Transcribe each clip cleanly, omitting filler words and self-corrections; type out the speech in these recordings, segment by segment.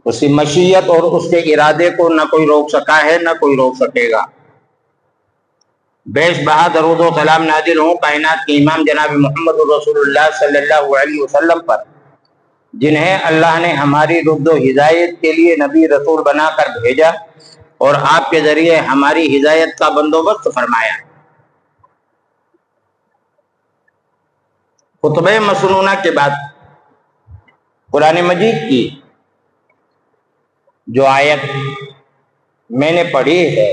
اس کی مشیت اور اس کے ارادے کو نہ کوئی روک سکا ہے نہ کوئی روک سکے گا۔ بیش بہا درود و سلام نازل ہوں کائنات کے امام جناب محمد رسول اللہ صلی اللہ علیہ وسلم پر، جنہیں اللہ نے ہماری رشد و ہدایت کے لیے نبی رسول بنا کر بھیجا اور آپ کے ذریعے ہماری ہدایت کا بندوبست فرمایا۔ خطبہ مسنونہ کے بعد قرآن مجید کی جو آیت میں نے پڑھی ہے،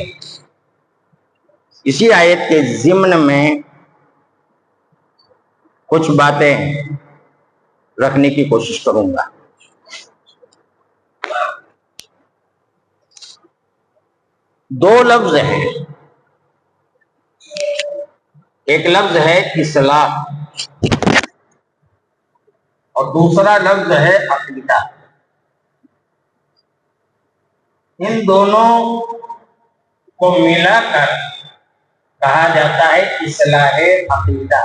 اسی آیت کے ضمن میں کچھ باتیں رکھنے کی کوشش کروں گا۔ دو لفظ ہیں، ایک لفظ ہے اصلاح اور دوسرا لفظ ہے عقیدہ۔ ان دونوں کو ملا کر کہا جاتا ہے اصلاح عقیدہ۔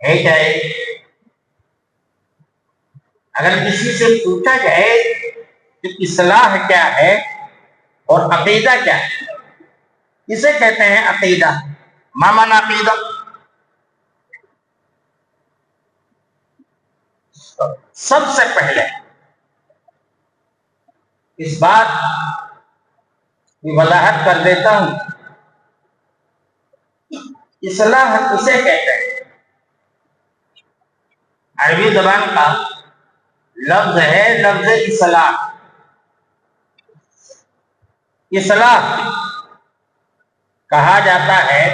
ہے کیا ہے؟ اگر کسی سے پوچھا جائے کہ اصلاح کیا ہے اور عقیدہ کیا ہے، اسے کہتے ہیں عقیدہ۔ ما معنی عقیدہ؟ سب سے پہلے اس بات کی وضاحت کر دیتا ہوں، اصلاح کسے کہتے ہیں؟ عربی زبان کا لفظ ہے لفظ اصلاح۔ اصلاح کہا جاتا ہے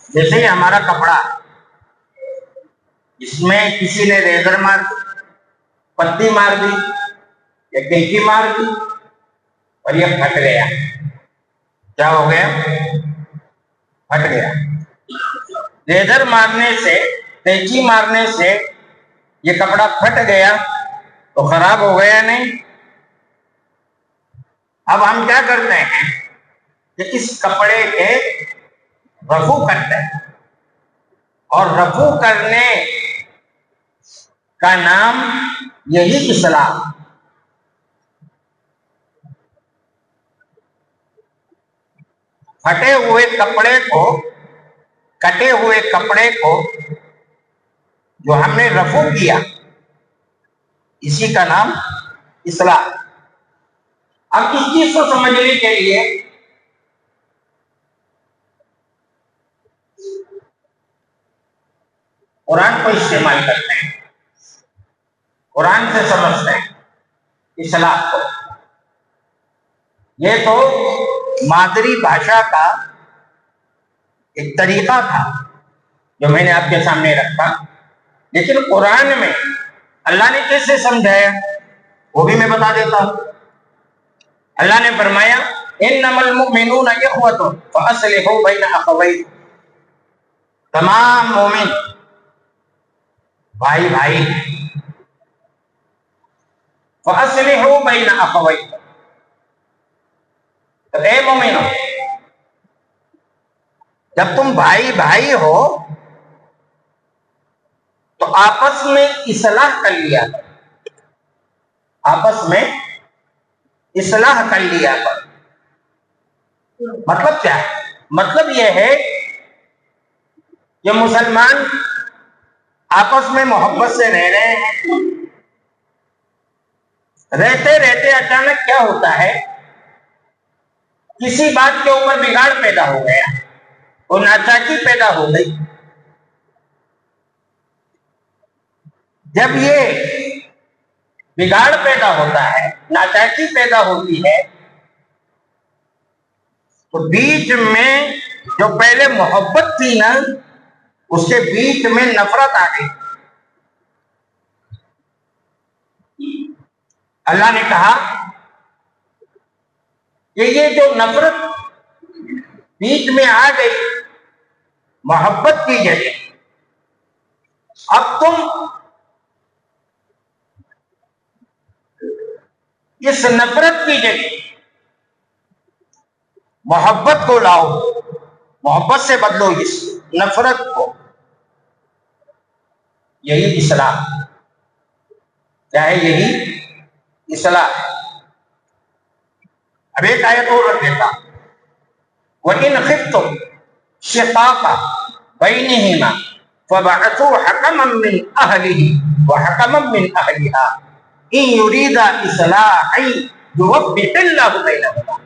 جیسے کہ ہمارا کپڑا، اس میں کسی نے ریزر مار دی، پتی مار دی یا کنچی مار دی اور یہ پھٹ گیا۔ کیا ہو گیا؟ پھٹ گیا۔ ریزر مارنے سے، کینچی مارنے سے یہ کپڑا پھٹ گیا تو خراب ہو گیا نہیں؟ اب ہم کیا کرتے ہیں کہ اس کپڑے کے رفو کرتے ہیں، اور رفو کرنے کا نام یہی اصلاح۔ پھٹے ہوئے کپڑے کو، کٹے ہوئے کپڑے کو جو ہم نے رفو کیا، اسی کا نام اصلاح۔ اب اس چیز کو سمجھنے کے لیے قرآن کو استعمال کرتے ہیں، قرآن سے سمجھتے ہیں اصلاح کو۔ یہ تو مادری بھاشا کا ایک طریقہ تھا جو میں نے آپ کے سامنے رکھا، لیکن قرآن میں اللہ نے کیسے سمجھایا وہ بھی میں بتا دیتا ہوں۔ اللہ نے فرمایا انما المؤمنون اخوة فاصلحوا بین اخویکم، تمام مومن بھائی بھائی، فاصلحوا بین اخویکم، تو اے مومنو جب تم بھائی بھائی ہو تو آپس میں اصلاح کر لیا کرو، آپس میں اصلاح کر لیا کرو۔ مطلب کیا ہے؟ مطلب یہ ہے کہ مسلمان آپس میں محبت سے رہ رہے ہیں، رہتے رہتے اچانک کیا ہوتا ہے، کسی بات کے اوپر بگاڑ پیدا ہو گیا اور ناچاکی پیدا ہو گئی۔ جب یہ بگاڑ پیدا ہوتا ہے، ناچاکی پیدا ہوتی ہے، تو بیچ میں جو پہلے محبت تھی نا، اس کے بیچ میں نفرت آ گئی۔ اللہ نے کہا کہ یہ جو نفرت بیچ میں آ گئی محبت کی جگہ، اب تم اس نفرت کی جگہ محبت کو لاؤ، محبت سے بدلو اس نفرت کو۔ یہی اصلاح کیا ہے؟ یہی اصلاح ہے۔ اب ایک آیت اور رکھ دیتا، وَإِنْ خِفْتُمْ شِقَاقَ بَيْنِهِمَا فَبَعَثُوا حَكَمًا مِّنْ أَهْلِهِ وَحَكَمًا مِّنْ أَهْلِهَا إِنْ يُرِيدَا إِصْلَاحًا يُوَفِّقِ اللَّهُ بَيْنَهُمَا۔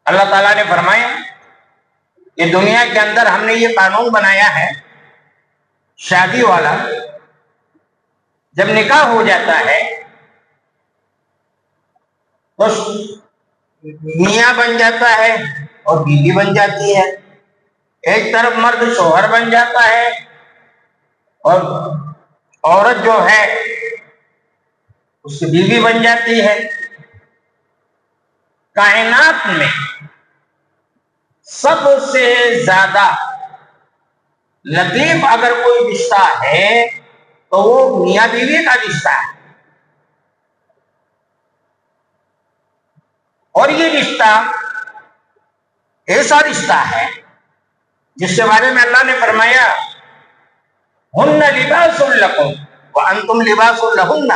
اللہ تعالیٰ نے فرمایا کہ دنیا کے اندر ہم نے یہ قانون بنایا ہے، شادی والا جب نکاح ہو جاتا ہے تو میاں بن جاتا ہے اور بیوی بن جاتی ہے، ایک طرف مرد شوہر بن جاتا ہے اور عورت جو ہے اس کی بیوی بن جاتی ہے۔ کائنات میں سب سے زیادہ لطیف اگر کوئی رشتہ ہے تو وہ میاں بیوی کا رشتہ ہے، اور یہ رشتہ ایسا رشتہ ہے جس کے بارے میں اللہ نے فرمایا ہن لباس لکم وانتم لباس لہن،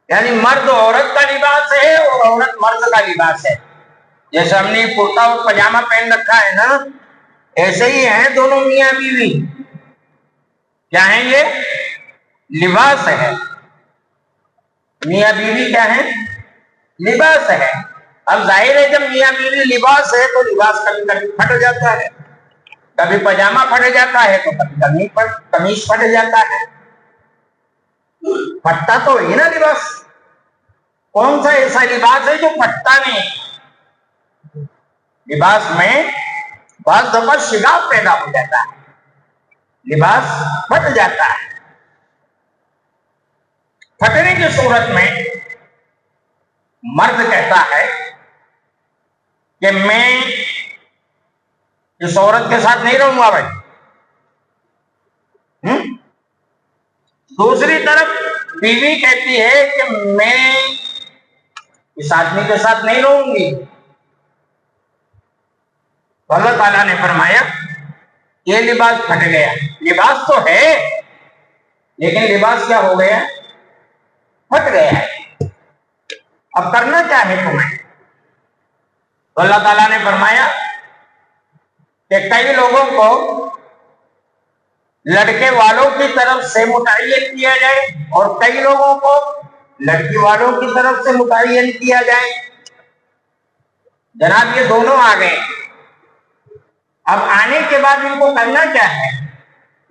یعنی مرد عورت کا لباس ہے اور عورت مرد کا لباس ہے۔ جیسے ہم نے کرتا اور پاجامہ پہن رکھا ہے نا، ایسے ہی ہیں دونوں میاں بیوی۔ کیا ہیں؟ یہ لباس ہے۔ میاں بیوی کیا ہے؟ لباس ہے۔ اب ظاہر ہے جب میاں بیوی لباس ہے تو لباس کبھی کبھی پھٹ جاتا ہے، کبھی پاجامہ پھٹ جاتا ہے تو کبھی قمیص پھٹ جاتا ہے۔ پھٹتا تو ہی نا لباس، کون سا ایسا لباس ہے جو پھٹتا نہیں؟ لباس میں بعض دفعہ شگاف پیدا ہو جاتا ہے، لباس پھٹ جاتا ہے۔ پھٹنے کی صورت میں مرد کہتا ہے کہ میں اس عورت کے ساتھ نہیں رہوں گا بھائی، دوسری طرف بیوی کہتی ہے کہ میں اس آدمی کے ساتھ نہیں رہوں گی۔ تو اللہ تعالیٰ نے فرمایا یہ لباس پھٹ گیا۔ لباس تو ہے لیکن لباس کیا ہو گیا؟ پھٹ گیا ہے۔ اب کرنا کیا ہے تمہیں؟ تو اللہ تعالیٰ نے فرمایا کہ کئی لوگوں کو لڑکے والوں کی طرف سے متعین کیا جائے اور کئی لوگوں کو لڑکی والوں کی طرف سے متعین کیا جائے۔ جناب یہ دونوں آ گئے، اب آنے کے بعد ان کو کرنا کیا ہے؟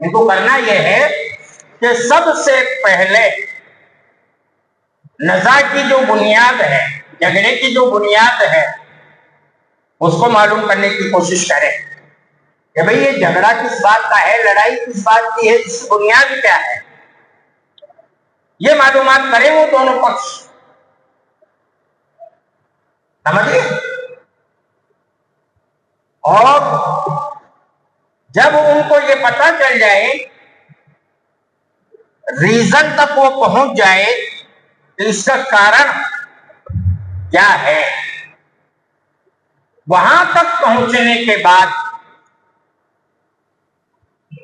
ان کو کرنا یہ ہے کہ سب سے پہلے نزاع کی جو بنیاد ہے، جھگڑے کی جو بنیاد ہے، اس کو معلوم کرنے کی کوشش کریں کہ بھئی یہ جھگڑا کس بات کا ہے، لڑائی کس بات کی ہے، اس کی بنیاد کیا ہے، یہ معلومات کریں وہ دونوں پکش۔ سمجھے؟ اور جب ان کو یہ پتہ چل جائے، ریزن تک وہ پہنچ جائے کہ اس کا کارن کیا ہے، وہاں تک پہنچنے کے بعد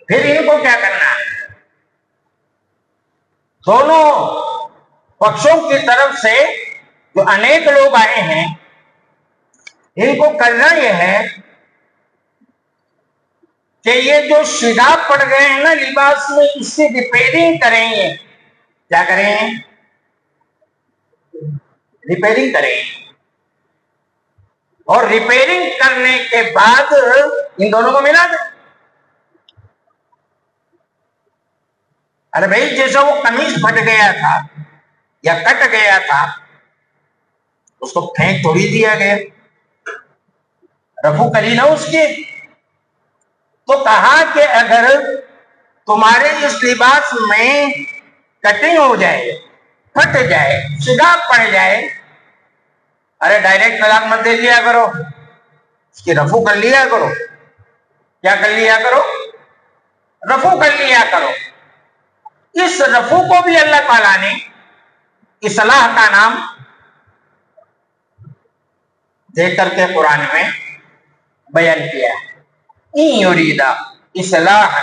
پھر ان کو کیا کرنا ہے؟ دونوں پکشوں کی طرف سے جو انیک لوگ آئے ہیں ان کو کرنا یہ ہے کہ یہ جو شگاف پڑ گئے ہیں نا لباس میں، اس کی ریپیئرنگ کریں گے۔ کیا کریں گے؟ ریپیئرنگ کریں گے، اور ریپیئرنگ کرنے کے بعد ان دونوں کو ملا دیں۔ ارے بھائی جیسا وہ قمیص پھٹ گیا تھا یا کٹ گیا تھا اس کو پھینک تھوڑی دیا گیا، رفو کری نا اس کی۔ تو کہا کہ اگر تمہارے اس لباس میں کٹنگ ہو جائے، پھٹ جائے، شگاف پڑ جائے، ارے ڈائریکٹ طلاق مت دے دیا کرو، اس کی رفو کر لیا کرو۔ کیا کر لیا کرو؟ رفو کر لیا کرو۔ اس رفو کو بھی اللہ تعالیٰ نے اصلاح کا نام دے کر کے قرآن میں بیان کیا ہے۔ اِن یریدا اصلاحا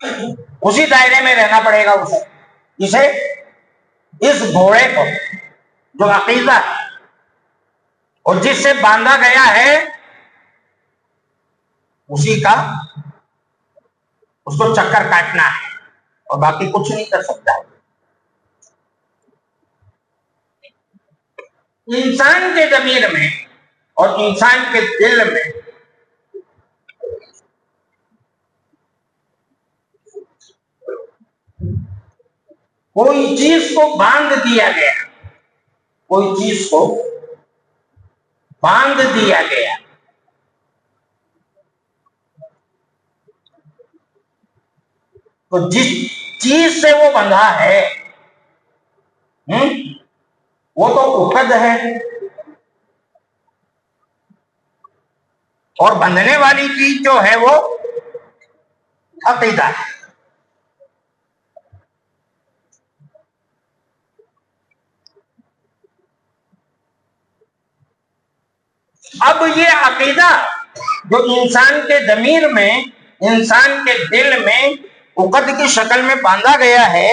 اسی دائرے میں رہنا پڑے گا اسے اس گھوڑے کو جو عقیدہ ہے اور جس سے باندھا گیا ہے اسی کا اس کو چکر کاٹنا ہے اور باقی کچھ نہیں کر سکتا ہے۔ انسان کے ضمیر میں اور انسان کے دل میں کوئی چیز کو باندھ دیا گیا، کوئی چیز کو باندھ دیا گیا، تو جس چیز سے وہ بندھا ہے وہ تو عقد ہے، اور بندھنے والی چیز جو ہے وہ عقیدہ ہے۔ اب یہ عقیدہ جو انسان کے ضمیر میں، انسان کے دل میں عقد کی شکل میں باندھا گیا ہے،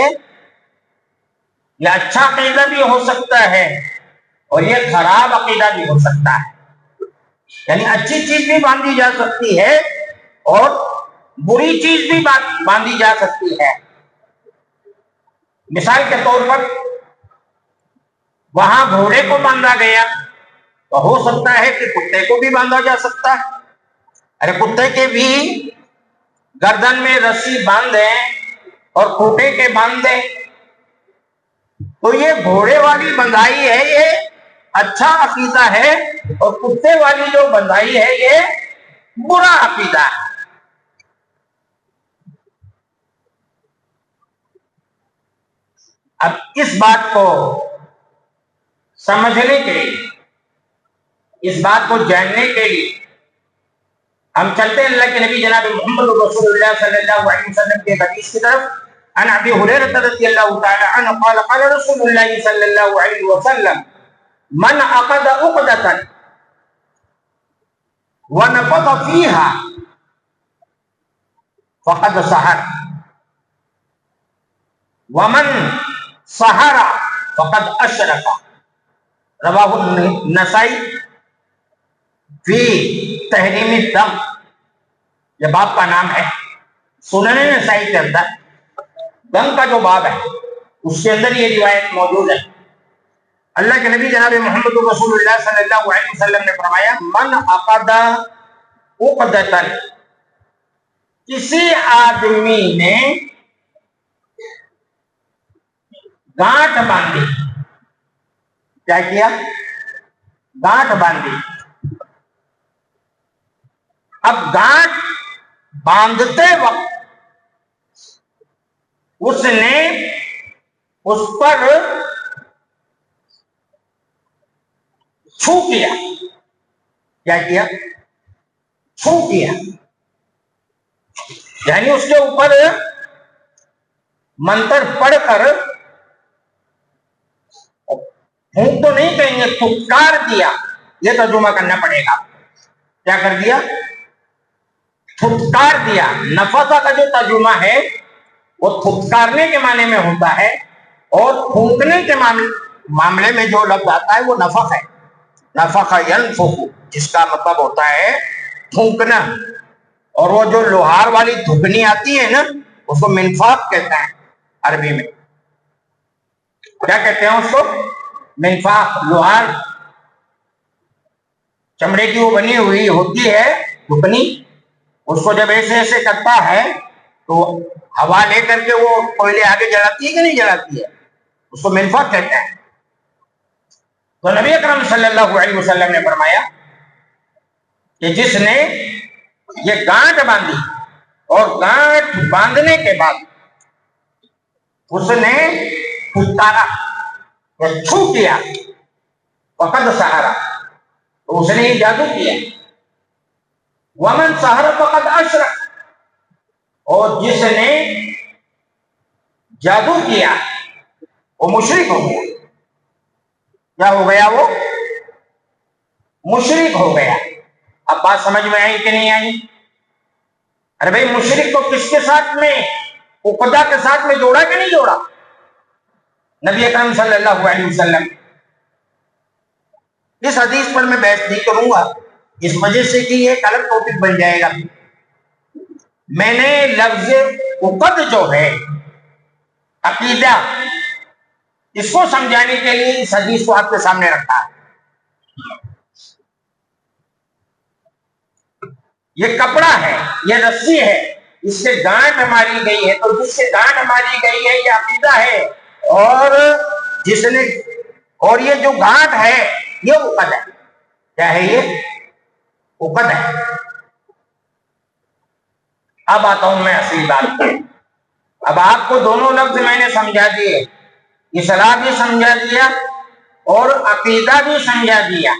یہ اچھا عقیدہ بھی ہو سکتا ہے اور یہ خراب عقیدہ بھی ہو سکتا ہے۔ یعنی اچھی چیز بھی باندھی جا سکتی ہے اور بری چیز بھی باندھی جا سکتی ہے۔ مثال کے طور پر وہاں گھوڑے کو باندھا گیا تو ہو سکتا ہے کہ کتے کو بھی باندھا جا سکتا ہے۔ ارے کتے کے بھی گردن میں رسی باندھ دیں اور کھوٹے کے باندھ دیں تو یہ گھوڑے والی بندھائی ہے، یہ اچھا عقیدہ ہے، اور کتے والی جو بندھائی ہے یہ برا عقیدہ ہے۔ اب اس بات کو سمجھنے کے لیے، اس بات کو جاننے کے لیے ہم چلتے ہیں اللہ کے نبی جناب محمد رسول اللہ صلی اللہ علیہ وسلم کے حدیث کی طرف۔ عن ابی ہریرہ رضی اللہ تعالی عنہ قال قال رسول اللہ صلی اللہ علیہ وسلم من عقد عقدۃ ونفث فيها فقد سحر ومن سحر فقد اشرک۔ رواہ النسائی فی تحریم الدم، یہ باب کا نام ہے سنن نسائی کے اندر دم کا جو باب ہے اس کے اندر یہ روایت موجود ہے۔ اللہ کے نبی جناب محمد رسول اللہ صلی اللہ علیہ وسلم نے فرمایا من عقد عقدۃ، کسی آدمی نے گانٹھ باندھی، کیا کیا؟ گانٹھ باندھی۔ اب گانٹھ باندھتے وقت اس نے اس پر چھو کیا، کیا کیا؟ چھو کیا، یعنی اس کے اوپر منتر پڑھ کر، پھونک تو نہیں کہیں گے، تھپکار دیا، یہ ترجمہ کرنا پڑے گا۔ کیا کر دیا؟ تھپکار دیا۔ نفثہ کا جو ترجمہ ہے وہ تھپکارنے کے معنی میں ہوتا ہے، اور پھونکنے کے معاملے میں جو لفظ آتا ہے وہ نفخ ہے۔ نفخ ینفخ، جس کا مطلب ہوتا ہے پھونکنا، اور وہ جو لوہار والی دھکنی آتی ہے نا اس کو منفاخ کہتے ہیں عربی میں۔ کیا کہتے ہیں اس کو؟ منفاخ۔ لوہار چمڑے کی وہ بنی ہوئی ہوتی ہے دھکنی، اس کو جب ایسے ایسے کرتا ہے تو ہوا لے کر کے وہ کوئلے آگے جلاتی ہے کہ نہیں جلاتی ہے، اس کو منفاخ کہتے ہیں۔ تو نبی اکرم صلی اللہ علیہ وسلم نے فرمایا کہ جس نے یہ گانٹھ باندھی اور گانٹھ باندھنے کے بعد اس نے پھٹکارا یا چھو کیا، فقد سحر، تو اس نے یہ جادو کیا۔ ومن سحر فقد اشرک، اور جس نے جادو کیا وہ مشرک ہو گیا۔ کیا ہو گیا؟ وہ مشرک ہو گیا۔ اب بات سمجھ میں آئی کہ نہیں آئی؟ ارے بھائی مشرک کو کس کے ساتھ میں، عقدہ کے ساتھ میں جوڑا کہ نہیں جوڑا؟ نبی اکرم صلی اللہ علیہ وسلم۔ اس حدیث پر میں بحث نہیں کروں گا اس وجہ سے کہ یہ ایک الگ ٹاپک بن جائے گا۔ میں نے لفظ عقد جو ہے عقیدہ، اس کو سمجھانے کے لیے اس حدیث کو آپ کے سامنے رکھا ہے۔ یہ کپڑا ہے، یہ رسی ہے، اس سے گانٹھ ماری گئی ہے، تو جس سے گانٹھ ماری گئی ہے یہ عقیدہ ہے، اور جس نے، اور یہ جو گانٹھ ہے یہ عقد ہے۔ کیا ہے یہ؟ عقد ہے۔ اب آتا ہوں میں اصلی بات پہ۔ اب آپ کو دونوں لفظ میں نے سمجھا دیے، اصلاح بھی سمجھا دیا اور عقیدہ بھی سمجھا دیا۔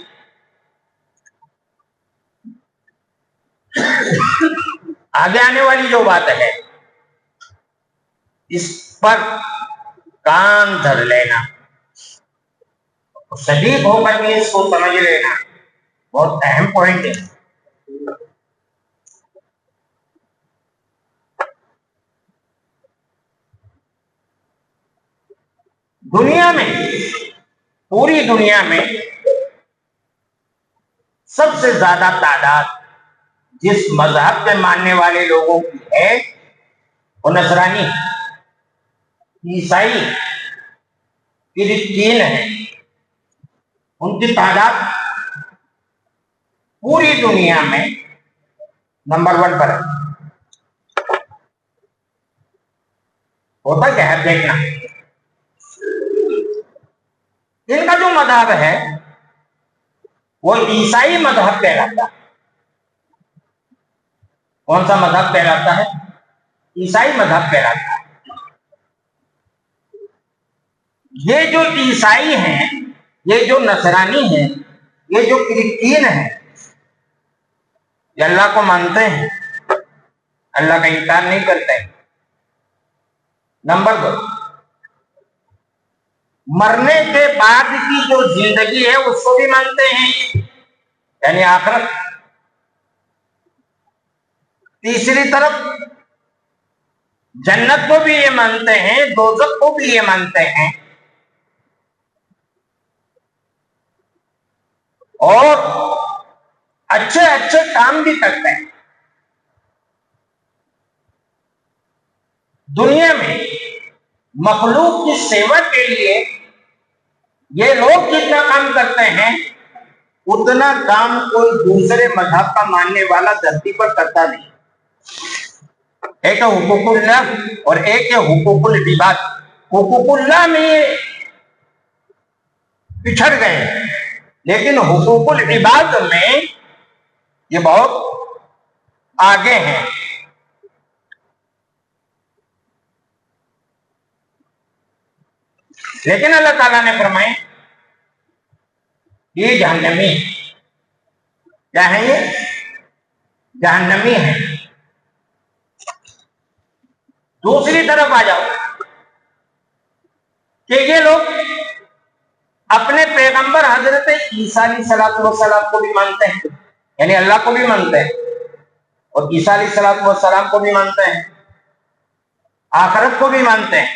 آگے آنے والی جو بات ہے اس پر کان دھر لینا، صدیق ہو کر کے اس کو سمجھ لینا، بہت اہم پوائنٹ ہے۔ دنیا میں، پوری دنیا میں سب سے زیادہ تعداد جس مذہب کے ماننے والے لوگوں کی ہے وہ نصرانی، عیسائی، کرسچین ہیں۔ ان کی تعداد پوری دنیا میں نمبر 1 پر ہے۔ ہوتا کیا ہے دیکھنا، ان کا جو مذہب ہے وہ عیسائی مذہب کہلاتا ہے۔ کون سا مذہب کہلاتا ہے؟ عیسائی مذہب کہلاتا ہے۔ یہ جو عیسائی ہیں، یہ جو نصرانی ہیں، یہ جو کرسچین ہیں، یہ اللہ کو مانتے ہیں، اللہ کا انکار نہیں کرتے۔ نمبر 2، مرنے کے بعد کی جو زندگی ہے اس کو بھی مانتے ہیں، یعنی آخرت۔ تیسری طرف جنت کو بھی یہ مانتے ہیں، دوزخ کو بھی یہ مانتے ہیں، اور اچھے اچھے کام بھی کرتے ہیں۔ دنیا میں مخلوق کی سیوا کے لیے یہ لوگ جتنا کام کرتے ہیں اتنا کام کوئی دوسرے مذہب کا ماننے والا دھرتی پر کرتا نہیں۔ ایک ہے حقوق اللہ اور ایک ہے حقوق العباد۔ حقوق اللہ میں یہ پچھڑ گئے، لیکن حقوق العباد میں یہ بہت آگے ہیں۔ لیکن اللہ تعالیٰ نے فرمائے یہ جہنمی، کیا ہے؟ یہ جہنمی ہے۔ دوسری طرف آ جاؤ کہ یہ لوگ اپنے پیغمبر حضرت عیسیٰ علیہ السلام کو بھی مانتے ہیں، یعنی اللہ کو بھی مانتے ہیں، اور عیسیٰ علیہ السلام کو بھی مانتے ہیں، آخرت کو بھی مانتے ہیں،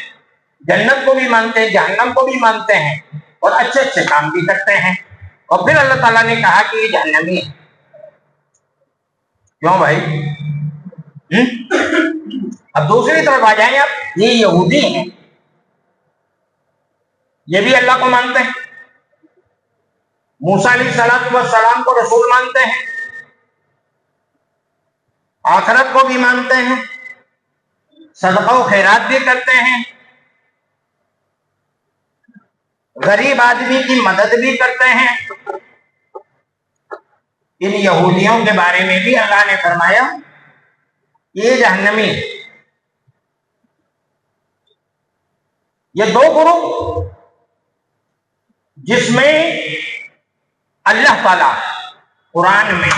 جنت کو بھی مانتے ہیں، جہنم کو بھی مانتے ہیں، اور اچھے اچھے کام بھی کرتے ہیں، اور پھر اللہ تعالیٰ نے کہا کہ یہ جہنمی ہے۔ کیوں بھائی؟ اب دوسری طرف آ جائیں آپ، یہ یہودی ہیں، یہ بھی اللہ کو مانتے ہیں، موسیٰ علیہ السلام کو رسول مانتے ہیں، آخرت کو بھی مانتے ہیں، صدقہ و خیرات بھی کرتے ہیں، غریب آدمی کی مدد بھی کرتے ہیں۔ ان یہودیوں کے بارے میں بھی اللہ نے فرمایا یہ جہنمی۔ یہ دو گروہ جس میں اللہ تعالی قرآن میں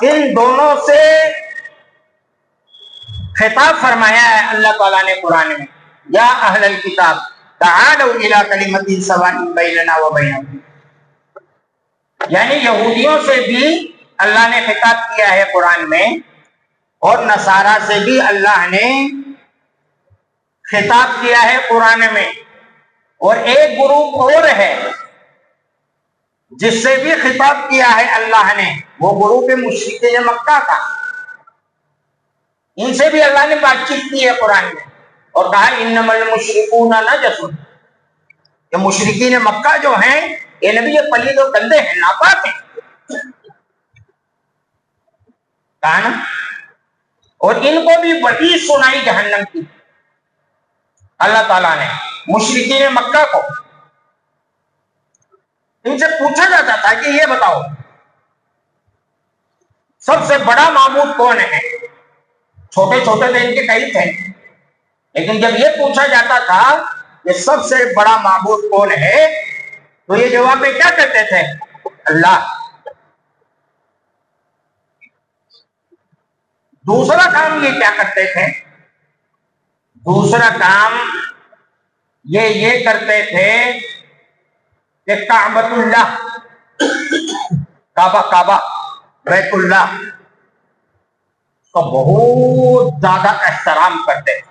ان دونوں سے خطاب فرمایا ہے۔ اللہ تعالیٰ نے قرآن میں یا اہل الکتاب تعالوا الی کلمۃ سواء بیننا و بینکم، یعنی یہودیوں سے بھی اللہ نے خطاب کیا ہے قرآن میں، اور نصارہ سے بھی اللہ نے خطاب کیا ہے قرآن میں، اور ایک گروپ اور ہے جس سے بھی خطاب کیا ہے اللہ نے، وہ گروپ مشرکین مکہ کا، ان سے بھی اللہ نے بات چیت کی ہے قرآن میں، اور کہا انما المشرکون نجس، کہ مشرکین مکہ جو ہیں یہ نبی یہ پلید و گندے ہیں، ناپاک ہیں، کہا نا، اور ان کو بھی وحی سنائی جہنم کی اللہ تعالیٰ نے مشرکین مکہ کو۔ ان سے پوچھا جاتا تھا کہ یہ بتاؤ سب سے بڑا معبود کون ہے؟ چھوٹے چھوٹے تو ان کے کئی تھے، لیکن جب یہ پوچھا جاتا تھا کہ سب سے بڑا معبود کون ہے تو یہ جواب میں کیا کہتے تھے؟ اللہ۔ دوسرا کام یہ کیا کرتے تھے؟ دوسرا کام یہ کرتے تھے کہ کعبۃ اللہ، کعبہ بیت اللہ کا بہت زیادہ احترام کرتے تھے۔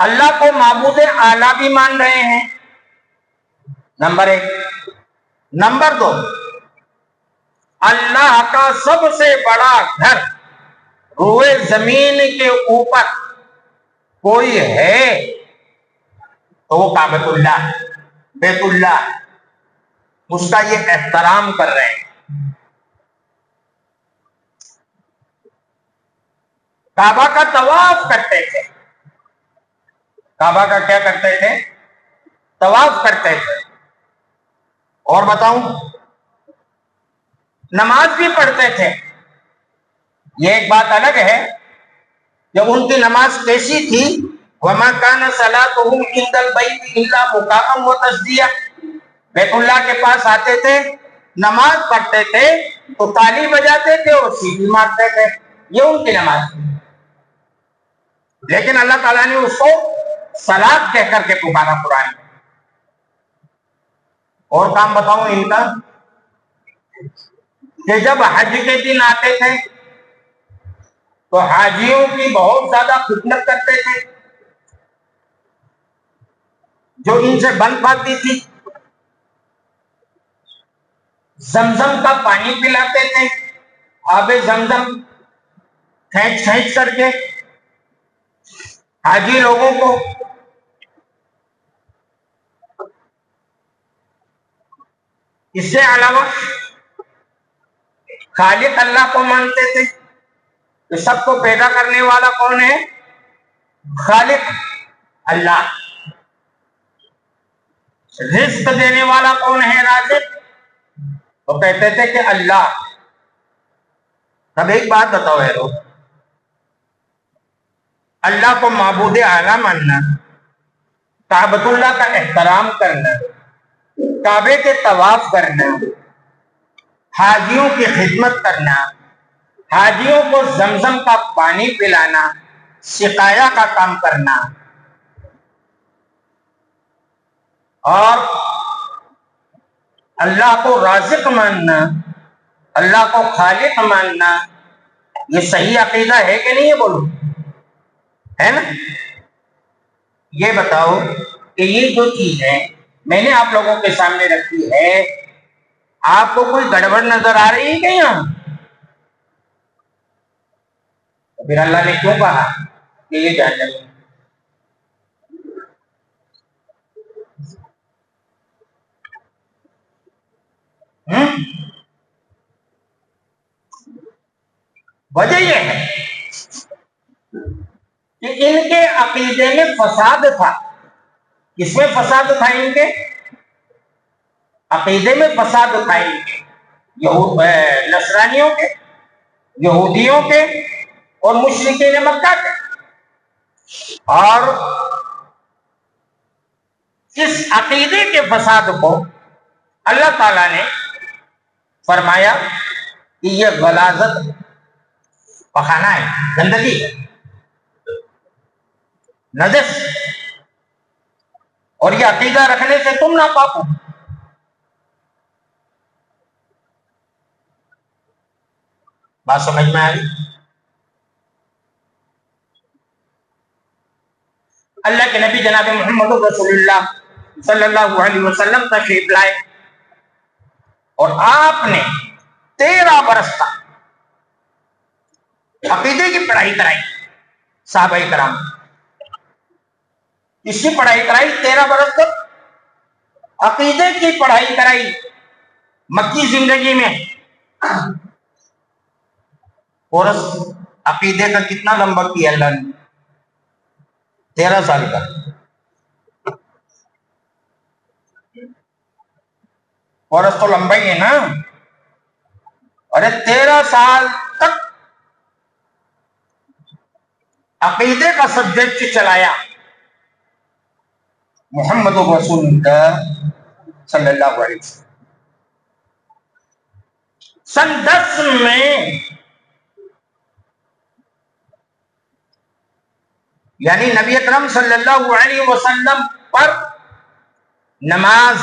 اللہ کو معبود اعلیٰ بھی مان رہے ہیں، نمبر ایک۔ نمبر دو، اللہ کا سب سے بڑا گھر روئے زمین کے اوپر کوئی ہے تو وہ کعبۃ اللہ ہے، بیت اللہ ہے، اس کا یہ احترام کر رہے ہیں۔ کعبہ کا طواف کرتے تھے، کعبہ کا کیا کرتے تھے؟ طواف کرتے تھے۔ اور بتاؤں، نماز بھی پڑھتے تھے۔ یہ ایک بات الگ ہے جب ان کی نماز کیسی تھی، وَمَا كَانَ صَلَاتُهُمْ عِندَ الْبَيْتِ إِلَّا مُكَاءً وَتَصْدِيَةً، بیت اللہ کے پاس آتے تھے، نماز پڑھتے تھے تو تالی بجاتے تھے اور سیٹی مارتے تھے، یہ ان کی نماز تھی۔ لیکن اللہ تعالیٰ نے اس کو صلاۃ کہہ کر کے پکارا قرآن میں۔ اور کام بتاؤں ان کا، کہ جب حج کے دن آتے تھے تو حاجیوں کی بہت زیادہ خدمت کرتے تھے، جو ان سے بن پاتی تھی۔ زمزم کا پانی پلاتے تھے، آب زمزم کھینچ کھینچ کر کے حاجی لوگوں کو۔ اس سے علاوہ خالق اللہ کو مانتے تھے کہ سب کو پیدا کرنے والا کون ہے؟ خالق اللہ۔ رزق دینے والا کون ہے؟ رازق، تو کہتے تھے کہ اللہ۔ اب ایک بات بتاؤ ہے لوگ، اللہ کو معبود اعلیٰ ماننا، کعبۃ اللہ کا احترام کرنا، کعبے کے طواف کرنا، حاجیوں کی خدمت کرنا، حاجیوں کو زمزم کا پانی پلانا، سقایا کا کام کرنا، اور اللہ کو رازق ماننا، اللہ کو خالق ماننا، یہ صحیح عقیدہ ہے کہ نہیں؟ یہ بولو، ہے نا؟ یہ بتاؤ کہ یہ جو چیز ہے میں نے آپ لوگوں کے سامنے رکھی ہے، آپ کو کوئی گڑبڑ نظر آ رہی ہے کہ یہاں؟ پھر اللہ نے کیوں کہا کہ یہ جہنم ہے؟ وجہ یہ ہے کہ ان کے عقیدے میں فساد تھا۔ کس میں فساد تھا؟ ان کے عقیدے میں فساد تھا، ان کے نصرانیوں کے، یہودیوں کے اور مشرکین مکہ کے۔ اور اس عقیدے کے فساد کو اللہ تعالیٰ نے فرمایا کہ یہ غلاظت پخانہ ہے، گندگی ہے، نجس، اور یہ عقیدہ رکھنے سے تم ناپاک ہو۔ بات سمجھ میں آ گئی؟ اللہ کے نبی جناب محمد رسول اللہ صلی اللہ علیہ وسلم تشریف لائے اور آپ نے 13 برس تک عقیدے کی پڑھائی کرائی صحابہ کرام. اس کی پڑھائی کرائی 13 برس تک عقیدے کی پڑھائی کرائی مکی زندگی میں. کورس عقیدے کا کتنا لمبا کیا اللہ نے؟ 13 سال کا. کورس تو لمبا ہی ہے نا. ارے 13 سال تک عقیدے کا سبجیکٹ چلایا محمد رسول اللہ صلی اللہ علیہ وسلم. سن 10 میں یعنی نبی اکرم صلی اللہ علیہ وسلم پر نماز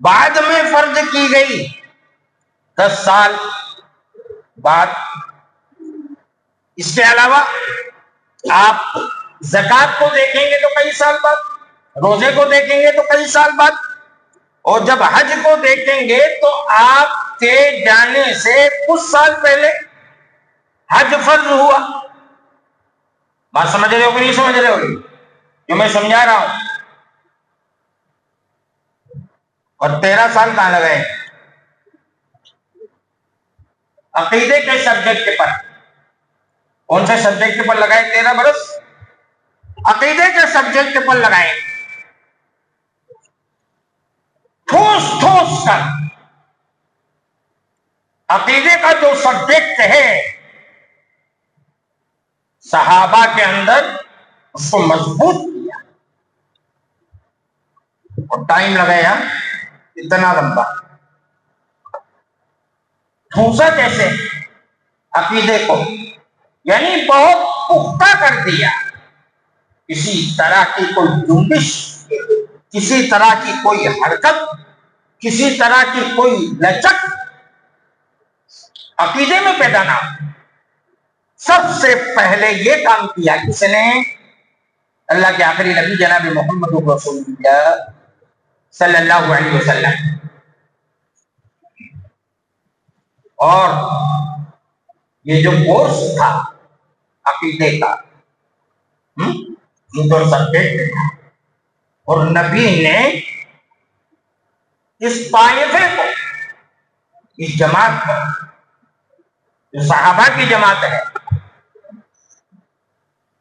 بعد میں فرض کی گئی 10 سال بعد. اس کے علاوہ آپ زکوٰۃ کو دیکھیں گے تو کئی سال بعد, روزے کو دیکھیں گے تو کئی سال بعد, اور جب حج کو دیکھیں گے تو آپ کے جانے سے کچھ سال پہلے حج فرض ہوا. بات سمجھ رہے ہو کہ نہیں سمجھ رہے ہو جو میں سمجھا رہا ہوں؟ اور 13 سال کہاں لگائے عقیدے کے سبجیکٹ پر؟ کون سے سبجیکٹ پر لگائے 13 برس؟ عقیدے کے سبجیکٹ پر لگائے. ٹھوس ٹھوس کر عقیدے کا جو سبجیکٹ ہے صحابہ کے اندر اس کو مضبوط کیا اور ٹائم لگایا اتنا لمبا. ٹھوسا کیسے عقیدے کو؟ یعنی بہت پختہ کر دیا. کسی طرح کی کوئی جنبش, کسی طرح کی کوئی حرکت, کسی طرح کی کوئی لچک عقیدے میں پیدا نہ ہو. سب سے پہلے یہ کام کیا کس نے؟ اللہ کے آخری نبی جناب محمد رسول اللہ صلی اللہ علیہ وسلم. اور یہ جو کورس تھا عقیدے کا, یہ جو سبجیکٹ تھا, اور نبی نے اس طائفے کو, اس جماعت کو, جو صحابہ کی جماعت ہے,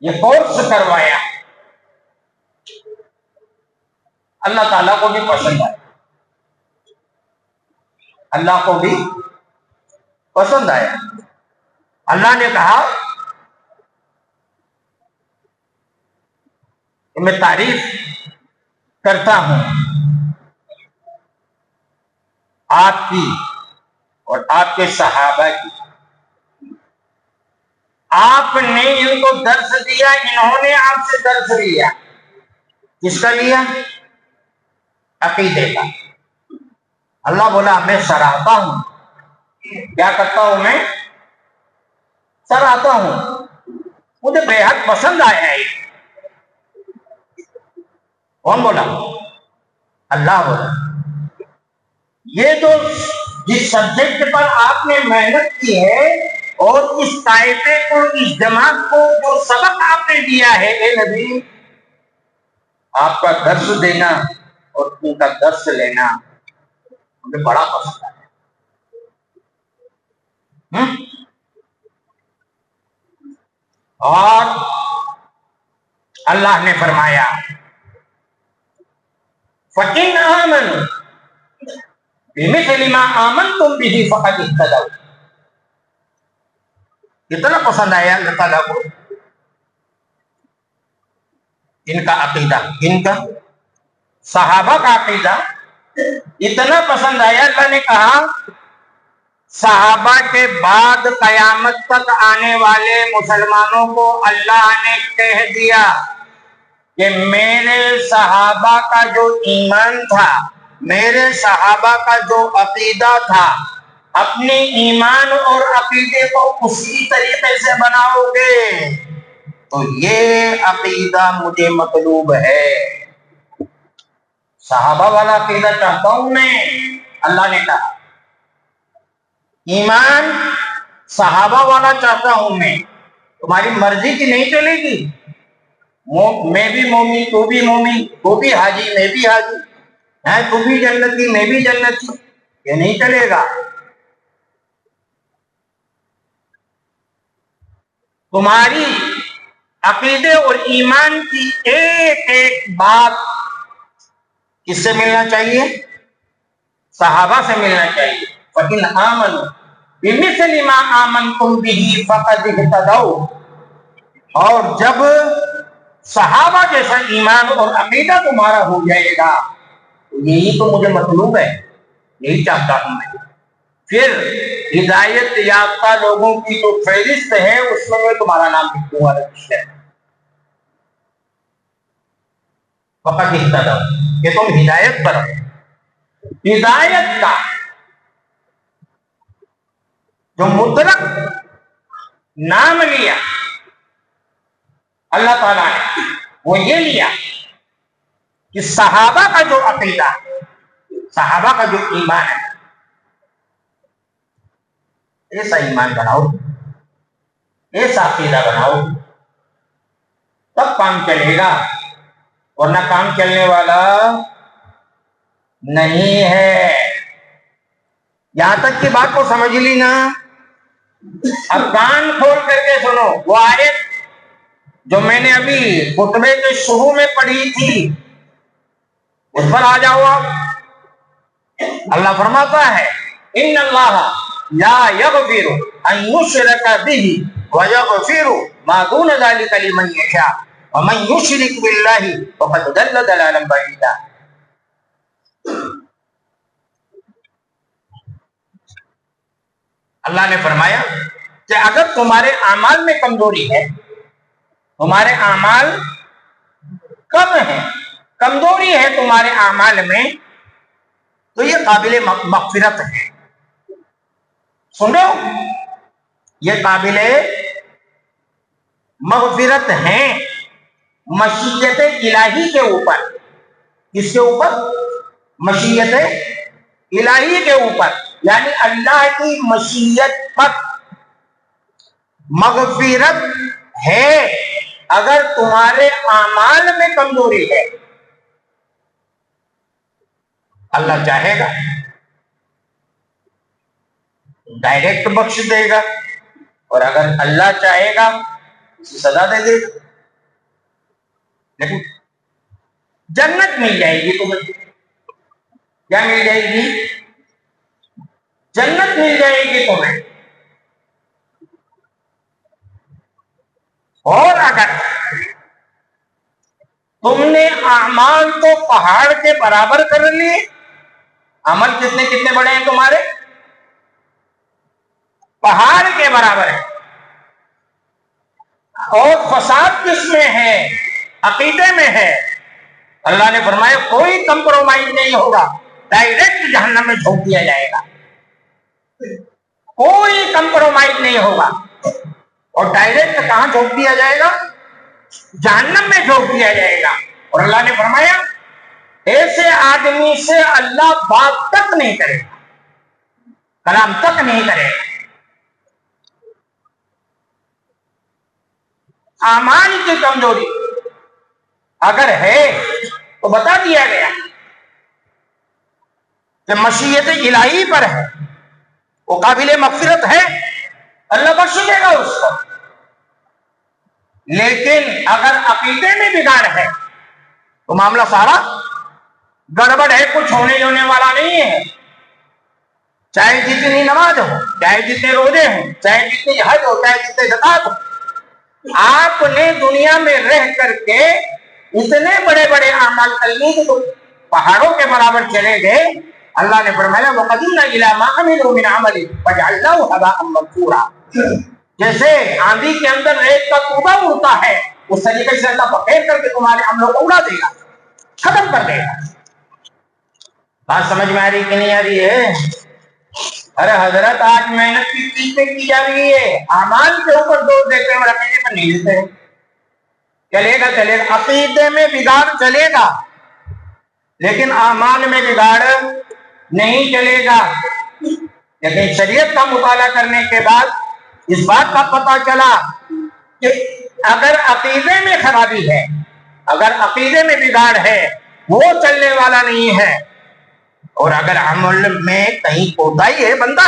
یہ کورس کروایا. اللہ تعالیٰ کو بھی پسند آیا, اللہ کو بھی پسند آیا. اللہ نے کہا کہ میں تعریف کرتا ہوں آپ کی اور آپ کے صحابہ کی. آپ نے ان کو درس دیا, انہوں نے آپ سے درس لیا. کس کا لیا؟ عقیدے کا. اللہ بولا میں سراہتا ہوں. کیا کرتا ہوں میں؟ سراہتا ہوں. مجھے بے حد پسند آیا ہے. کون بولا؟ اللہ بولا. یہ جو جس سبجیکٹ پر آپ نے محنت کی ہے اور اس طائفے کو, اس جماعت کو جو سبق آپ نے دیا ہے, اے نبی آپ کا درس دینا اور ان کا درس لینا مجھے بڑا پسند ہے. اور اللہ نے فرمایا فَإِنْ آمَنُوا بِمِثْلِ مَا آمَنْتُمْ بِهِ فَقَدِ اهْتَدَوْا. کتنا پسند آیا اللہ تعالیٰ کو ان کا عقیدہ, ان کا صحابہ کا عقیدہ اتنا پسند آیا. اللہ نے کہا صحابہ کے بعد قیامت تک آنے والے مسلمانوں کو اللہ نے کہہ دیا کہ میرے صحابہ کا جو ایمان تھا, میرے صحابہ کا جو عقیدہ تھا, اپنے ایمان اور عقیدے کو اسی طریقے سے بناؤ گے تو یہ عقیدہ مجھے مطلوب ہے. صحابہ والا عقیدہ چاہتا ہوں میں. اللہ نے کہا ایمان صحابہ والا چاہتا ہوں میں. تمہاری مرضی کی نہیں چلے گی. میں بھی مومن تو بھی مومن, تو بھی حاجی میں بھی حاجی ہے, تو بھی جنتی میں بھی جنتی, یہ نہیں چلے گا. تمہاری عقیدے اور ایمان کی ایک ایک بات کس سے ملنا چاہیے؟ صحابہ سے ملنا چاہیے. فَإِنْ آمَنُوا بِمِثْلِ مَا آمَنْتُمْ بِهِ فَقَدِ اهْتَدَوْا. اور جب صحابہ جیسا ایمان اور عقیدہ تمہارا ہو جائے گا تو یہی تو مجھے مطلوب ہے, یہی چاہتا ہوں میں. پھر ہدایت یافتہ لوگوں کی جو فہرست ہے اس میں تمہارا نام لکھ دوں گا. فقط اہتدوا کہ تم ہدایت پر ہو. ہدایت کا جو مطلق نام لیا اللہ تعالیٰ نے وہ یہ لیا کہ صحابہ کا جو عقیدہ, صحابہ کا جو ایمان ہے, ایسا ایمان بناؤ, ایسا عقیدہ بناؤ, تب کام چلے گا. ورنہ کام چلنے والا نہیں ہے. یہاں تک کی بات کو سمجھ لی نا. اب کان کھول کر کے سنو. وہ آیت جو میں نے ابھی خطبے کے شروع میں پڑھی تھی اس پر آ جاؤ. اللہ فرماتا ہے ان اللہ لا یغفر ان یشرک به ویغفر ما دون ذلک لمن یشاء ومن یشرک باللہ فقد ضل ضلالا بعیدا. اللہ نے فرمایا کہ اگر تمہارے اعمال میں کمزوری ہے, تمہارے اعمال کم ہیں, کمزوری ہے تمہارے اعمال میں, تو یہ قابل مغفرت ہے. سنو, یہ قابل مغفرت ہیں مشیت الہی کے اوپر. کس کے اوپر؟ مشیت الہی کے اوپر, یعنی اللہ کی مشیت پر مغفرت ہے. اگر تمہارے اعمال میں کمزوری ہے اللہ چاہے گا ڈائریکٹ بخش دے گا, اور اگر اللہ چاہے گا سزا دے دے گا. لیکن جنت مل جائے گی تمہیں. کیا مل جائے گی؟ جنت مل جائے گی تمہیں. اور اگر تم نے اعمال کو پہاڑ کے برابر کر لیے, عمل کتنے بڑے ہیں تمہارے؟ پہاڑ کے برابر ہے. اور فساد کس میں ہے؟ عقیدے میں ہے. اللہ نے فرمایا کوئی کمپرومائز نہیں ہوگا, ڈائریکٹ جہنم میں جھونک دیا جائے گا. کوئی کمپرومائز نہیں ہوگا. اور ڈائریکٹ کہاں جھونک دیا جائے گا؟ جہنم میں جھونک دیا جائے گا. اور اللہ نے فرمایا ایسے آدمی سے اللہ بات تک نہیں کرے گا, کلام تک نہیں کرے گا. اعمال کی کمزوری اگر ہے تو بتا دیا گیا کہ مشیت الہی پر ہے, وہ قابل مغفرت ہے, اللہ بخش دے گا اس کو. لیکن اگر عقیدے میں بگاڑ ہے تو معاملہ سارا گڑبڑ ہے, کچھ ہونے والا نہیں ہے. چاہے جتنی نماز ہو, چاہے جتنے روزے ہوں, چاہے جتنی حج ہو, چاہے جتنے زکات ہو, آپ نے دنیا میں رہ کر کے اتنے بڑے بڑے اعمال کر لیے کہ تو پہاڑوں کے برابر چلے گئے. اللہ نے فرمایا وَقَدِمْنَا إِلَىٰ مَا عَمِلُوا مِنْ عَمَلٍ فَجَعَلْنَاهُ هَبَاءً مَنثُورًا. جیسے آندھی کے اندر ریت کا کوڑا اڑتا ہے اس طریقے سے اللہ پکیر کر کے تمہارے عملوں کو اڑا دے گا, ختم کر دے گا. بات سمجھ میں آ رہی کہ نہیں آ رہی ہے؟ ارے حضرت آج محنت کس چیز پہ کی جا رہی ہے؟ اعمال کے اوپر زور دیتے ہیں اور عقیدے پر نہیں دیتے ہیں۔ چلے گا عقیدے میں بگاڑ چلے گا لیکن اعمال میں بگاڑ نہیں چلے گا۔ لیکن شریعت کا مطالعہ کرنے کے بعد اس بات کا پتہ چلا کہ اگر عقیدے میں خرابی ہے، اگر عقیدے میں بگاڑ ہے، وہ چلنے والا نہیں ہے، اور اگر عمل میں کہیں کوتاہی ہے، بندہ